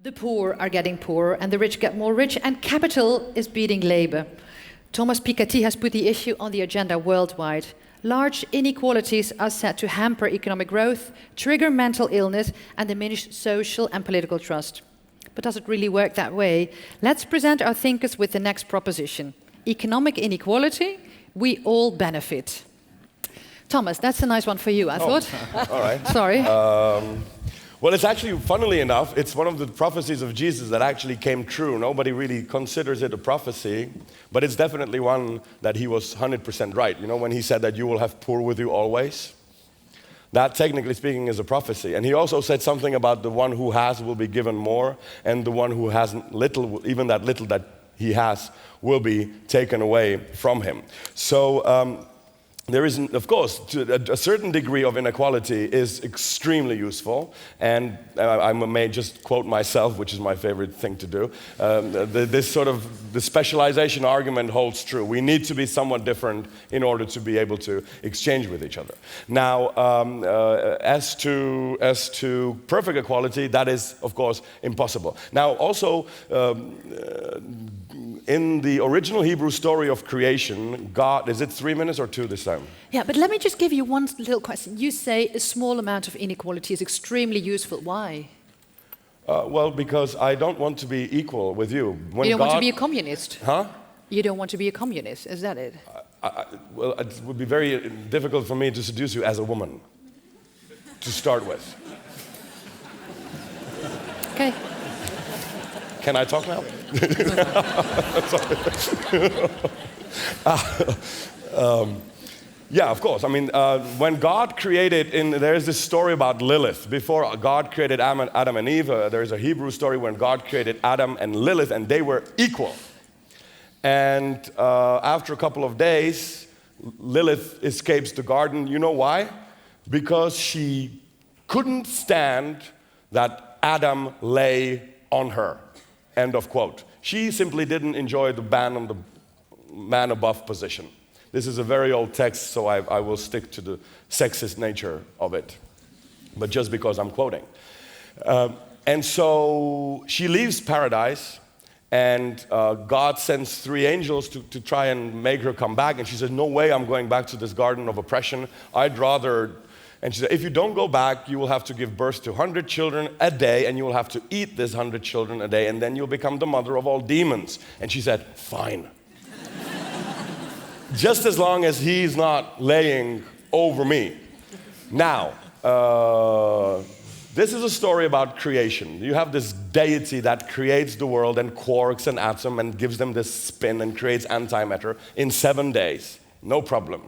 The poor are getting poorer and the rich get more rich, and capital is beating labor. Thomas Piketty has put the issue on the agenda worldwide. Large inequalities are set to hamper economic growth, trigger mental illness, and diminish social and political trust. But does it really work that way? Let's present our thinkers with the next proposition. Economic inequality, we all benefit. Thomas, that's a nice one for you, I thought. All right. Sorry. Well, it's actually, funnily enough, it's one of the prophecies of Jesus that actually came true. Nobody really considers it a prophecy, but it's definitely one that he was 100% right. You know, when he said that you will have poor with you always? That, technically speaking, is a prophecy. And he also said something about the one who has will be given more, and the one who has little, even that little that he has, will be taken away from him. So, there is, of course, a certain degree of inequality is extremely useful, and I may just quote myself, which is my favorite thing to do. This sort of, the specialization argument holds true. We need to be somewhat different in order to be able to exchange with each other. Now, as to perfect equality, that is, of course, impossible. Now, also, in the original Hebrew story of creation, God, is it 3 minutes or 2 this time? Yeah, but let me just give you one little question. You say a small amount of inequality is extremely useful. Why? Well, because I don't want to be equal with you. When you don't want to be a communist? Huh? You don't want to be a communist, is that it? Well, it would be very difficult for me to seduce you as a woman, to start with. Okay. Can I talk now? Yeah, of course. I mean, when God created, there's this story about Lilith. Before God created Adam and Eve, there's a Hebrew story when God created Adam and Lilith, and they were equal. And after a couple of days, Lilith escapes the garden. You know why? Because she couldn't stand that Adam lay on her. End of quote. She simply didn't enjoy the man above position. This is a very old text, so I will stick to the sexist nature of it, but just because I'm quoting. And so she leaves paradise, and God sends 3 angels to try and make her come back, and she says, no way I'm going back to this garden of oppression. I'd rather... And she said, if you don't go back, you will have to give birth to 100 children a day, and you will have to eat this 100 children a day, and then you'll become the mother of all demons. And she said, fine. Just as long as he's not laying over me. Now, this is a story about creation. You have this deity that creates the world and quarks and atoms and gives them this spin and creates antimatter in 7 days. No problem.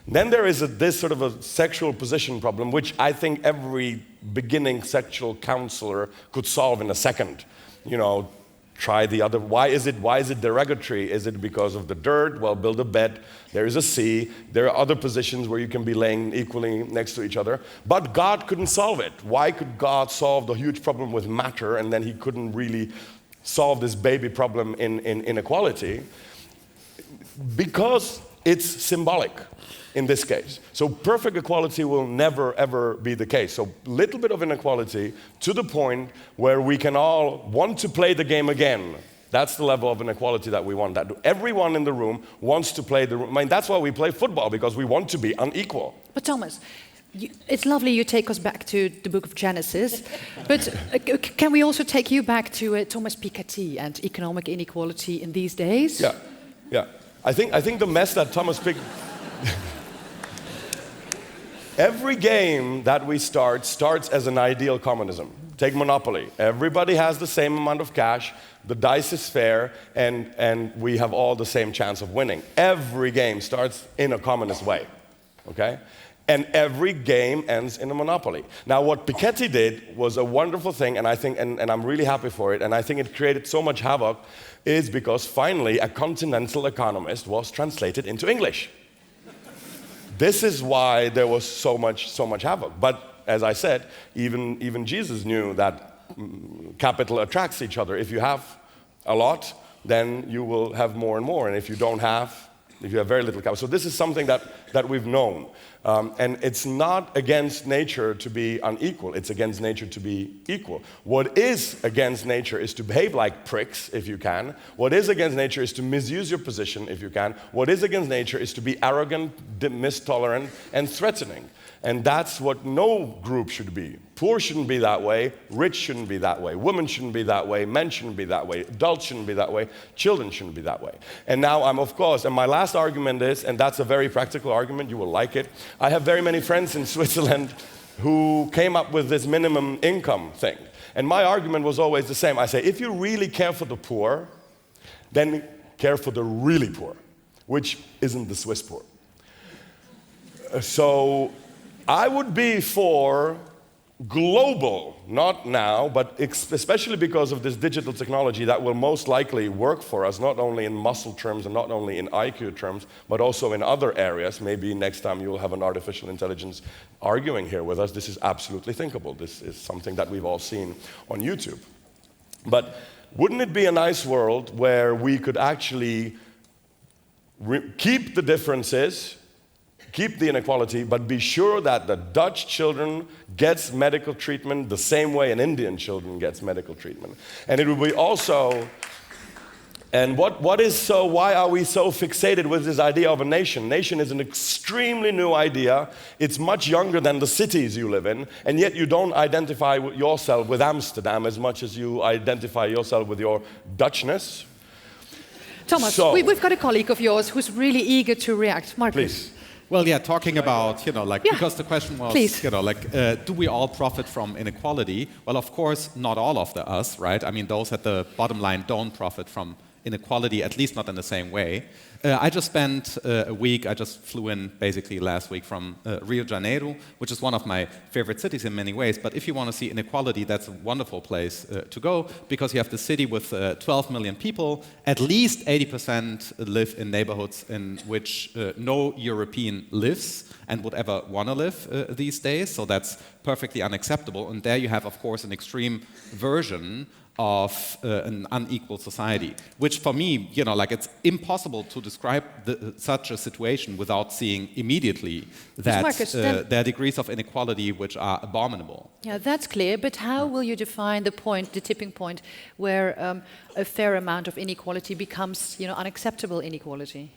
Then there is this sort of a sexual position problem, which I think every beginning sexual counselor could solve in a second. You know, try the other. Why is it derogatory? Is it because of the dirt? Well, build a bed. There is a sea. There are other positions where you can be laying equally next to each other. But God couldn't solve it. Why could God solve the huge problem with matter, and then he couldn't really solve this baby problem in inequality? Because it's symbolic. In this case. So perfect equality will never, ever be the case. So a little bit of inequality to the point where we can all want to play the game again. That's the level of inequality that we want. That everyone in the room wants to play I mean, that's why we play football, because we want to be unequal. But Thomas, it's lovely you take us back to the book of Genesis, but can we also take you back to Thomas Piketty and economic inequality in these days? Yeah. I think the mess that Thomas Piketty... Every game that we starts as an ideal communism. Take Monopoly. Everybody has the same amount of cash, the dice is fair, and we have all the same chance of winning. Every game starts in a communist way, okay? And every game ends in a monopoly. Now, what Piketty did was a wonderful thing, and I think, and I'm really happy for it, and I think it created so much havoc, is because finally a continental economist was translated into English. This is why there was so much havoc. But as I said, even Jesus knew that capital attracts each other. If you have a lot, then you will have more and more. And if you have very little capital. So this is something that we've known. And it's not against nature to be unequal, it's against nature to be equal. What is against nature is to behave like pricks, if you can. What is against nature is to misuse your position, if you can. What is against nature is to be arrogant, mistolerant, and threatening. And that's what no group should be. Poor shouldn't be that way, rich shouldn't be that way, women shouldn't be that way, men shouldn't be that way, adults shouldn't be that way, children shouldn't be that way. And now I'm, of course, and my last argument is, and that's a very practical argument, you will like it, I have very many friends in Switzerland who came up with this minimum income thing. And my argument was always the same. I say, if you really care for the poor, then care for the really poor, which isn't the Swiss poor. So I would be for global, not now, but especially because of this digital technology that will most likely work for us, not only in muscle terms and not only in IQ terms, but also in other areas. Maybe next time you will have an artificial intelligence arguing here with us. This is absolutely thinkable. This is something that we've all seen on YouTube. But wouldn't it be a nice world where we could actually keep the differences, keep the inequality, but be sure that the Dutch children gets medical treatment the same way an Indian children gets medical treatment. And it would be also, and why are we so fixated with this idea of a nation? Nation is an extremely new idea. It's much younger than the cities you live in, and yet you don't identify yourself with Amsterdam as much as you identify yourself with your Dutchness. Thomas, we've got a colleague of yours who's really eager to react. Mark, please. Well, yeah, talking about, because the question was, please. Do we all profit from inequality? Well, of course, not all of us, right? I mean, those at the bottom line don't profit from inequality, at least not in the same way. I just spent a week, I just flew in basically last week from Rio de Janeiro, which is one of my favorite cities in many ways. But if you want to see inequality, that's a wonderful place to go, because you have the city with 12 million people. At least 80% live in neighborhoods in which no European lives and would ever want to live these days. So that's perfectly unacceptable. And there you have, of course, an extreme version of an unequal society, which for me, it's impossible to describe such a situation without seeing immediately that Marcus, there are degrees of inequality which are abominable. Yeah, that's clear, but how will you define the tipping point, where a fair amount of inequality becomes, unacceptable inequality?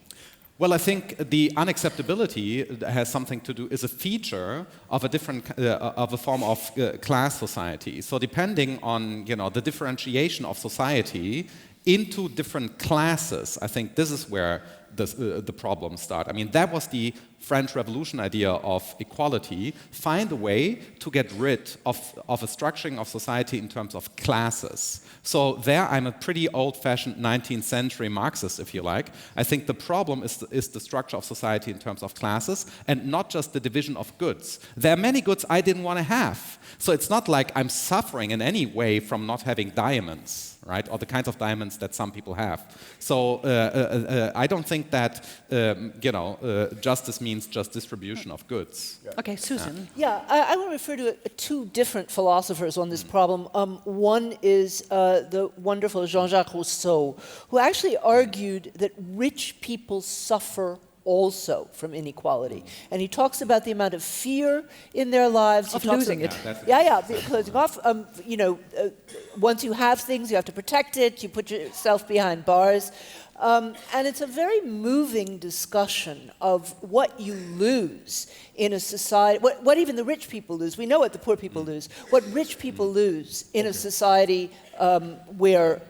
Well, I think the unacceptability has something to do, is a feature of a form of class society. So depending on, the differentiation of society into different classes, I think this is where the problems start. I mean, that was the French Revolution idea of equality. Find a way to get rid of a structuring of society in terms of classes. So there I'm a pretty old-fashioned 19th century Marxist, if you like. I think the problem is the structure of society in terms of classes and not just the division of goods. There are many goods I didn't want to have. So it's not like I'm suffering in any way from not having diamonds, right? Or the kinds of diamonds that some people have. So I don't think that, justice means just distribution of goods. Yeah. Okay, Susan. Yeah, I want to refer to two different philosophers on this problem. One is the wonderful Jean-Jacques Rousseau, who actually argued that rich people suffer also from inequality. And he talks about the amount of fear in their lives. Of losing it. Closing off. Once you have things, you have to protect it. You put yourself behind bars. And it's a very moving discussion of what you lose in a society, what even the rich people lose. We know what the poor people lose. What rich people lose in a society where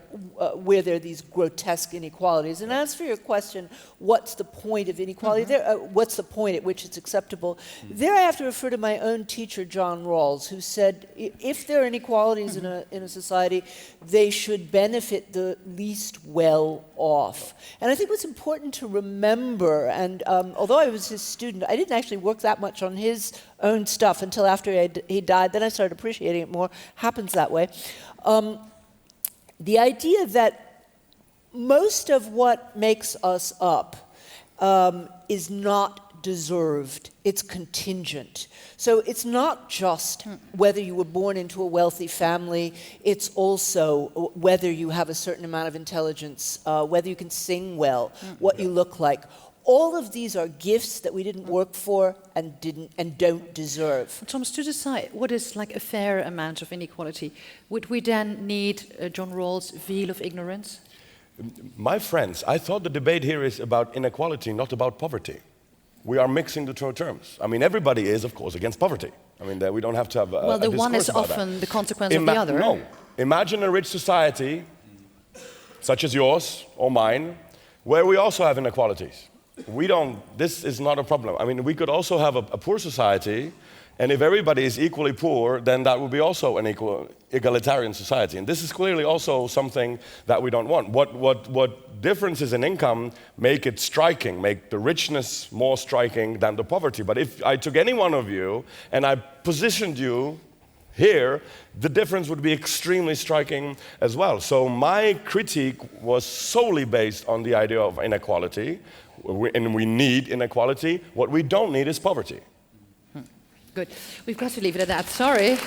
there are these grotesque inequalities. And as for your question, what's the point of inequality? What's the point at which it's acceptable? There I have to refer to my own teacher, John Rawls, who said if there are inequalities in a society, they should benefit the least well off. And I think what's important to remember, and although I was his student, I didn't actually work that much on his own stuff until after he died. Then I started appreciating it more. Happens that way. The idea that most of what makes us up is not deserved, it's contingent. So it's not just whether you were born into a wealthy family, it's also whether you have a certain amount of intelligence, whether you can sing well, what you look like. all of these are gifts that we didn't work for and don't deserve. Thomas, to decide what is like a fair amount of inequality, would we then need John Rawls' veil of ignorance? My friends, I thought the debate here is about inequality, not about poverty. We are mixing the two terms. I mean, everybody is, of course, against poverty. I mean, we don't have to have a well, the one is discourse about often that. the consequence of the other. No. Imagine a rich society, such as yours or mine, where we also have inequalities. This is not a problem. I mean, we could also have a poor society, and if everybody is equally poor, then that would be also an egalitarian society. And this is clearly also something that we don't want. What differences in income make it striking, make the richness more striking than the poverty. But if I took any one of you and I positioned you here, the difference would be extremely striking as well. So my critique was solely based on the idea of inequality, and we need inequality. What we don't need is poverty. Good. We've got to leave it at that. Sorry.